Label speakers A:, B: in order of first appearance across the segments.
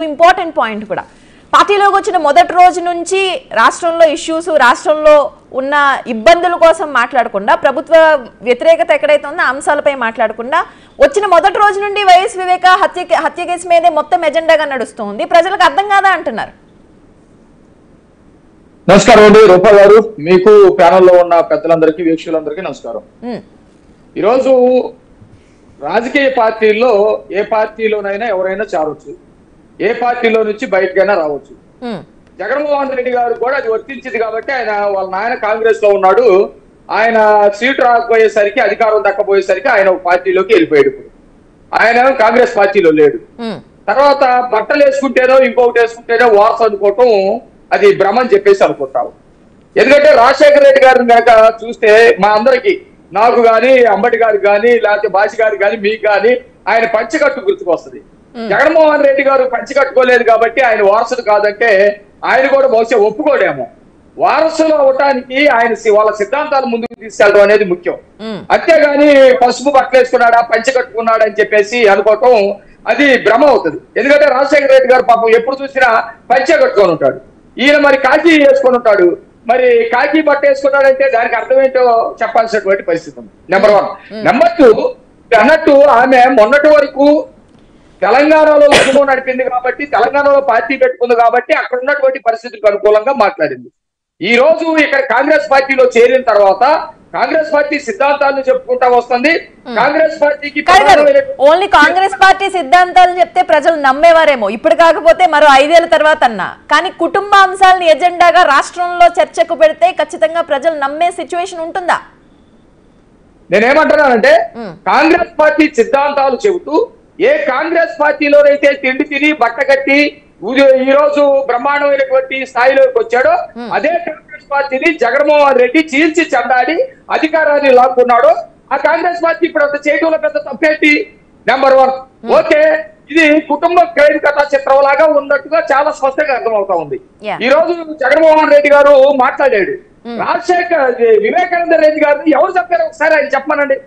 A: Important point కూడా పార్టీలోకి వచ్చిన మొదటి రోజు నుంచి రాష్ట్రంలో ఇష్యూస్ రాష్ట్రంలో ఉన్న ఇబ్బందుల కోసం మాట్లాడకుండా ప్రభుత్వ వ్యతిరేకత ఎక్కడైతే ఉందో అంశాలపై మాట్లాడకుండా వచ్చిన మొదటి రోజు నుండి వైఎస్ వివేక హత్య కేసు మీదే మొత్తం ఎజెండాగా నడుస్తుంది. ప్రజలకు అర్థం కాదా అంటున్నారు.
B: నమస్కారం అండి రూపా గారు, మీకు ప్యానెల్లో ఉన్న పెద్దలందరికీ వీక్షకులందరికీ నమస్కారం. ఈరోజు రాజకీయ పార్టీల్లో ఏ పార్టీలోనైనా ఎవరైనా చేరవచ్చు, ఏ పార్టీలో నుంచి బయటకైనా రావచ్చు. జగన్మోహన్ రెడ్డి గారు కూడా అది వర్తించింది కాబట్టి ఆయన వాళ్ళ నాయన కాంగ్రెస్ లో ఉన్నాడు, ఆయన సీటు రాకపోయేసరికి అధికారం దక్కపోయేసరికి ఆయన ఒక పార్టీలోకి వెళ్ళిపోయాడు. ఆయన కాంగ్రెస్ పార్టీలో లేడు. తర్వాత బట్టలు వేసుకుంటేనో ఇంకొకటి వేసుకుంటేనో వార్స్ అనుకోవటం అది భ్రమని చెప్పేసి అనుకుంటాం. ఎందుకంటే రాజశేఖర రెడ్డి గారిని కనుక చూస్తే మా అందరికి, నాకు గాని అంబటి గారికి కానీ లేకపోతే బాసి గారికి కానీ మీకు కానీ ఆయన పంచకట్టు గుర్తుకొస్తుంది. జగన్మోహన్ రెడ్డి గారు పంచకట్టుకోలేదు కాబట్టి ఆయన వారసుడు కాదంటే ఆయన కూడా బహుశా ఒప్పుకోడేమో. వారసులు అవటానికి ఆయన వాళ్ళ సిద్ధాంతాలు ముందుకు తీసుకెళ్ళడం అనేది ముఖ్యం. అంతేగాని పసుపు బట్టలు వేసుకున్నాడా పంచకట్టుకున్నాడా అని చెప్పేసి అనుకోవటం అది భ్రమ అవుతుంది. ఎందుకంటే రాజశేఖర రెడ్డి గారు పాపం ఎప్పుడు చూసినా పంచ కట్టుకొని ఉంటాడు, ఈయన మరి కాకి వేసుకొని ఉంటాడు. మరి కాకి బట్ట వేసుకున్నాడంటే దానికి అర్థం ఏంటో చెప్పాల్సినటువంటి పరిస్థితి ఉంది. నెంబర్ 1. నెంబర్ 2, అన్నట్టు ఆమె మొన్నటి వరకు తెలంగాణలో ఉద్యమం నడిపింది కాబట్టి, తెలంగాణలో పార్టీ పెట్టుకుంది కాబట్టి అక్కడ ఉన్నటువంటి పరిస్థితులకు అనుకూలంగా మాట్లాడింది. ఈ రోజు ఇక్కడ కాంగ్రెస్ పార్టీలో చేరిన తర్వాత కాంగ్రెస్ పార్టీ సిద్ధాంతాలను చెప్పుకుంటా వస్తుంది. కాంగ్రెస్ పార్టీకి
A: ఓన్లీ కాంగ్రెస్ పార్టీ సిద్ధాంతాలు చెప్తే ప్రజలు నమ్మేవారేమో, ఇప్పుడు కాకపోతే మరో 5 ఏళ్ల తర్వాత అన్నా. కానీ కుటుంబ అంశాలను ఎజెండాగా రాష్ట్రంలో చర్చకు పెడితే ఖచ్చితంగా ప్రజలు నమ్మే సిచ్యువేషన్ ఉంటుందా?
B: నేనేమంటున్నానంటే కాంగ్రెస్ పార్టీ సిద్ధాంతాలు చెబుతూ ఏ కాంగ్రెస్ పార్టీలోనైతే తిండి తిని బట్ట కట్టి ఈ రోజు బ్రహ్మాండమైనటువంటి స్థాయిలోకి వచ్చాడో అదే కాంగ్రెస్ పార్టీని జగన్మోహన్ రెడ్డి చీల్చి చెందాడి అధికారాన్ని లాక్కున్నాడు. ఆ కాంగ్రెస్ పార్టీ ఇప్పుడు అంత చేయడంలో పెద్ద తప్పేంటి? నెంబర్ 1. ఓకే, ఇది కుటుంబ క్రైమ్ కథా చిత్రం లాగా ఉన్నట్టుగా చాలా స్పష్టంగా అర్థమవుతా ఉంది. ఈ రోజు జగన్మోహన్ రెడ్డి గారు మాట్లాడాడు, వివేకానంద రెడ్డి గారిని ఎవరు చెప్పారు ఒకసారి ఆయన చెప్పమనండి.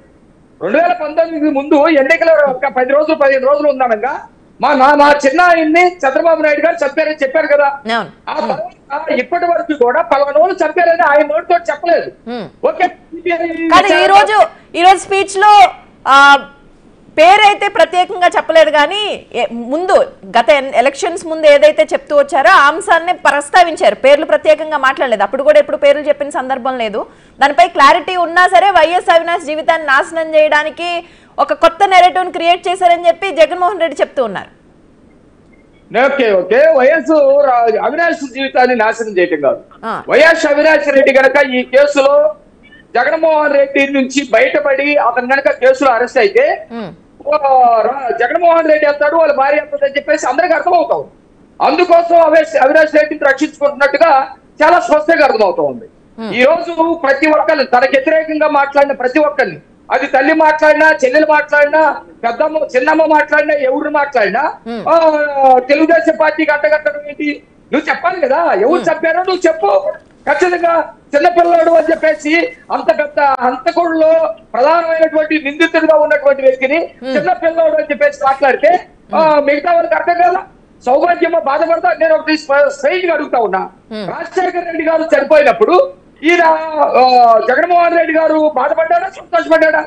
B: 2019 ముందు ఎన్నికల 10 రోజులు 15 రోజులు ఉందనగా మా చిన్న ఆయన్ని చంద్రబాబు నాయుడు గారు చంపారని చెప్పారు కదా. ఆ తర్వాత ఇప్పటి వరకు కూడా 11 రోజులు చంపారని ఆయన నోటితో చెప్పలేదు. ఓకే,
A: ఈ రోజు స్పీచ్ లో పేరైతే ప్రత్యేకంగా చెప్పలేదు, కానీ ముందు గత ఎలక్షన్స్ ముందు ఏదైతే చెప్తూ వచ్చారో ఆ అంశాన్ని ప్రస్తావించారు, పేర్లు ప్రత్యేకంగా మాట్లాడలేదు. అప్పుడు కూడా ఎప్పుడు పేర్లు చెప్పిన సందర్భం లేదు. దానిపై క్లారిటీ ఉన్నా సరే వైఎస్ అవినాష్ జీవితాన్ని నాశనం చేయడానికి ఒక కొత్త నెరేటివ్ క్రియేట్ చేశారని చెప్పి జగన్మోహన్ రెడ్డి చెప్తూ ఉన్నారు.
B: ఓకే, వైఎస్ అవినాష్ జీవితాన్ని నాశనం చేయటం కాదు. వైఎస్ అవినాష్ రెడ్డి గనక ఈ కేసులో జగన్మోహన్ రెడ్డి నుంచి బయటపడి అతను గనక కేసులో అరెస్ట్ అయితే జగన్మోహన్ రెడ్డి వెళ్తాడు, వాళ్ళ భార్య వెళ్తుందని చెప్పేసి అందరికి అర్థమవుతాం. అందుకోసం అవినాష్ రెడ్డిని రక్షించుకుంటున్నట్టుగా చాలా స్పష్టంగా అర్థమవుతా ఉంది. ఈ రోజు ప్రతి ఒక్కరిని తనకు వ్యతిరేకంగా మాట్లాడిన ప్రతి ఒక్కరిని, అది తల్లి మాట్లాడినా, చెల్లెలు మాట్లాడినా, పెద్దమ్మ చిన్నమ్మ మాట్లాడినా, ఎవరు మాట్లాడినా తెలుగుదేశం పార్టీకి అంటగట్టడం ఏంటి? నువ్వు చెప్పాలి కదా, ఎవరు చెప్పారో నువ్వు చెప్పు. ఖచ్చితంగా చిన్నపిల్లడు అని చెప్పేసి అంత పెద్ద హంతకుడులో ప్రధానమైనటువంటి నిందితుడిగా ఉన్నటువంటి వ్యక్తిని చిన్నపిల్లడు అని చెప్పేసి మాట్లాడితే మిగతా వాళ్ళకి అర్థం కదా. సౌభాగ్యమో బాధపడతా. నేను ఒకటి స్ట్రైట్ గా అడుగుతా ఉన్నా, రాజశేఖర రెడ్డి గారు చనిపోయినప్పుడు ఈయన జగన్మోహన్ రెడ్డి గారు బాధపడ్డాడా, సంతోషపడ్డాడా?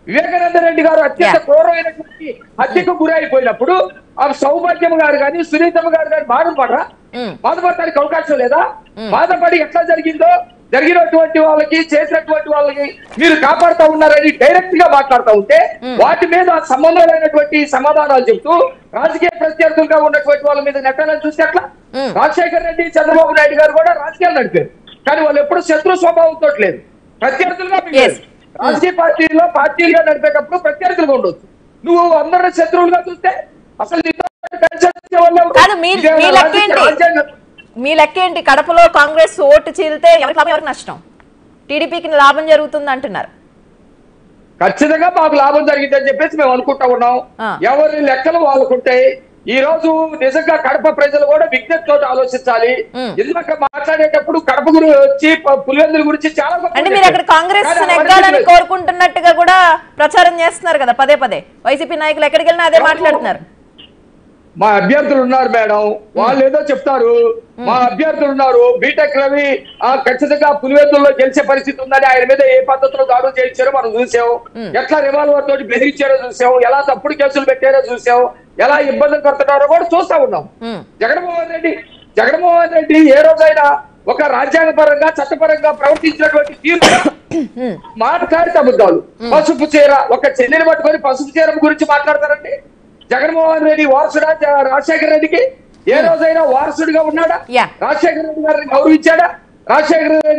B: వివేకానంద రెడ్డి గారు అత్యంత క్రూరమైనటువంటి హత్యకు గురి అయిపోయినప్పుడు ఆ సౌభాగ్యం గారు కానీ సునీతమ్మ గారు కానీ బాధపడరా? బాధపడటానికి అవకాశం లేదా? బాధపడి ఎట్లా జరిగినటువంటి వాళ్ళకి, చేసినటువంటి వాళ్ళకి మీరు కాపాడుతూ ఉన్నారని డైరెక్ట్ గా మాట్లాడుతూ ఉంటే వాటి మీద సంబంధం లేనటువంటి సమాధానాలు చెబుతూ రాజకీయ ప్రత్యర్థులుగా ఉన్నటువంటి వాళ్ళ మీద నెట్టాలని చూస్తే ఎట్లా? రాజశేఖర రెడ్డి, చంద్రబాబు నాయుడు గారు కూడా రాజకీయాలు నడిపారు, కానీ వాళ్ళు ఎప్పుడు శత్రు స్వభావంతో లేదు, ప్రత్యర్థులుగా మిగిలారు. రాజకీయ పార్టీలుగా నడిపేటప్పుడు ప్రత్యర్థులుగా ఉండొచ్చు. నువ్వు అందరిని శత్రువులుగా చూస్తే అసలు
A: మీ లెక్కేంటి? కడపలో కాంగ్రెస్ ఓటు చీలితే ఎవరికి నష్టం? టీడీపీకి లాభం జరుగుతుంది అంటున్నారు.
B: ఖచ్చితంగా మాకు లాభం జరిగిందని చెప్పేసి మేము అనుకుంటా ఉన్నాం. ఎవరి లెక్కలు వాళ్ళకుంటాయి. ఈ రోజు నిజంగా కడప ప్రజలు కూడా విజ్ఞతతో ఆలోచించాలి. ఎందుకంటే మాట్లాడేటప్పుడు కడప గురించి, పులివెందుల గురించి చాలా
A: మీరు అక్కడ కాంగ్రెస్ నెగ్గాలని కోరుకుంటున్నట్టుగా కూడా ప్రచారం చేస్తున్నారు కదా పదే పదే. వైసీపీ నాయకులు ఎక్కడికి వెళ్ళినా అదే మాట్లాడుతున్నారు.
B: మా అభ్యర్థులు ఉన్నారు మేడం, వాళ్ళు ఏదో చెప్తారు. మా అభ్యర్థులు ఉన్నారు, బీటెక్ రవి ఖచ్చితంగా పులివెందుల్లో గెలిచే పరిస్థితి ఉందని ఆయన మీద ఏ పద్ధతిలో దాడులు చేయించారో మనం చూసాం. ఎట్లా రివాల్వర్ తోటి బెదిరించారో చూసాం, ఎలా తప్పుడు కేసులు పెట్టారో చూసాం, ఎలా ఇబ్బందులు పడుతున్నారో కూడా చూస్తా ఉన్నాం. జగన్మోహన్ రెడ్డి ఏ రోజైనా ఒక రాజ్యాంగపరంగా చట్టపరంగా ప్రవర్తించినటువంటి తీరు మాట్లాడితే అబద్ధాలు. పసుపు చీర, ఒక చెల్లిని పట్టుకొని పసుపు చీర గురించి మాట్లాడతారండి. జగన్మోహన్ రెడ్డి వారసుడా రాజశేఖర రెడ్డికి? ఏ రోజైనా వారసుడిగా ఉన్నాడా? రాజశేఖర రెడ్డి గారిని గౌరవించాడా? రాజశేఖర రెడ్డి